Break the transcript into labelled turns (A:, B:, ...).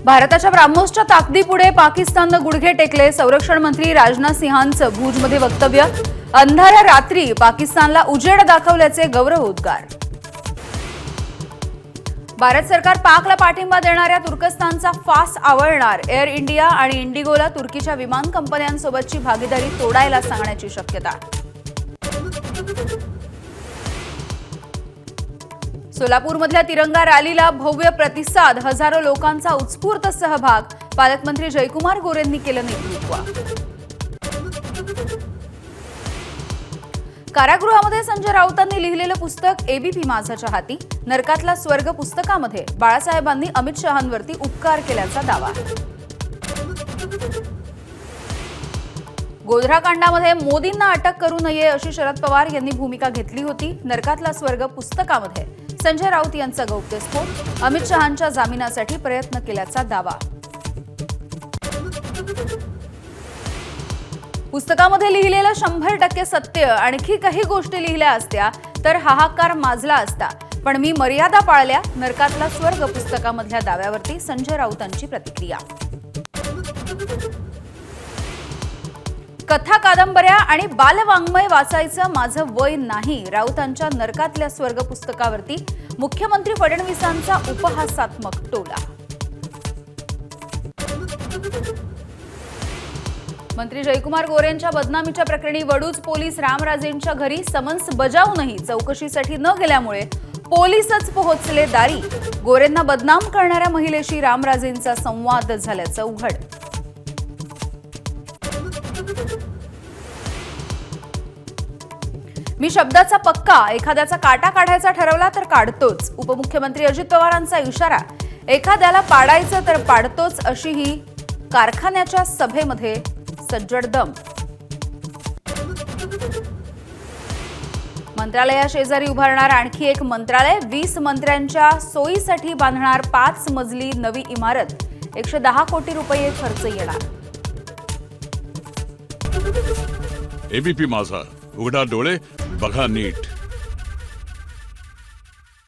A: भारताच्या ब्राह्मोसच्या ताकदीपुढे पाकिस्ताननं गुडघे टेकले। संरक्षण मंत्री राजनाथ सिंहांचं भुजमध्ये वक्तव्य। अंधाऱ्या रात्री पाकिस्तानला उजेड दाखवल्याचे गौरवोद्गार। भारत सरकार पाकला पाठिंबा देणाऱ्या तुर्कस्तानचा फास आवळणार। एअर इंडिया आणि इंडिगोला तुर्कीच्या विमान कंपन्यांसोबतची भागीदारी तोडायला सांगण्याची शक्यता। सोलापूरमधल्या तिरंगा रॅलीला भव्य प्रतिसाद। हजारो लोकांचा उत्स्फूर्त सहभाग। पालकमंत्री जयकुमार गोरेंनी केलं नेतृत्व। कारागृहामध्ये संजय राऊतांनी लिहिलेलं पुस्तक एबीपी माझाच्या हाती। नरकातला स्वर्ग पुस्तकामध्ये बाळासाहेबांनी अमित शहांवरती उपकार केल्याचा दावा। गोध्रा कांडामध्ये मोदींना अटक करू नये अशी शरद पवार यांनी भूमिका घेतली होती। नरकातला स्वर्ग पुस्तकामध्ये संजय राऊत यांचा गौप्यस्फोट। अमित शहांच्या जामिनासाठी प्रयत्न केल्याचा दावा। पुस्तकामध्ये लिहिलेलं 100% सत्य। आणखी काही गोष्टी लिहिल्या असत्या तर हाहाकार माजला असता, पण मी मर्यादा पाळल्या। नरकातला स्वर्ग पुस्तकामधल्या दाव्यावरती संजय राऊतांची प्रतिक्रिया। कथा कादंबऱ्या आणि बालवाङ्मय वाचायचं माझं वय नाही। राऊतांच्या नरकातल्या स्वर्ग पुस्तकावरती मुख्यमंत्री फडणवीसांचा उपहासात्मक टोला। मंत्री जयकुमार गोरेंच्या बदनामीच्या प्रकरणी वडूज पोलीस रामराजेंच्या घरी समन्स बजावूनही चौकशीसाठी न गेल्यामुळे पोलीसच पोहोचले दारी। गोरेंना बदनाम करणाऱ्या महिलेशी रामराजेंचा संवाद झाल्याचं उघड। मी शब्दाचा पक्का। एखाद्याचा काटा काढायचा ठरवला तर काढतोच। उपमुख्यमंत्री अजित पवारांचा इशारा। एखाद्याला पाडायचं तर पाडतोच अशी ही कारखान्याच्या सभेमध्ये सज्जड दम। मंत्रालयाशेजारी उभारणार आणखी एक मंत्रालय। 20 मंत्र्यांच्या सोयीसाठी बांधणार 5 मजली नवी इमारत। 110 कोटी रुपये खर्च येणार।
B: एबीपी माझा, उघडा डोळे बघा नीट।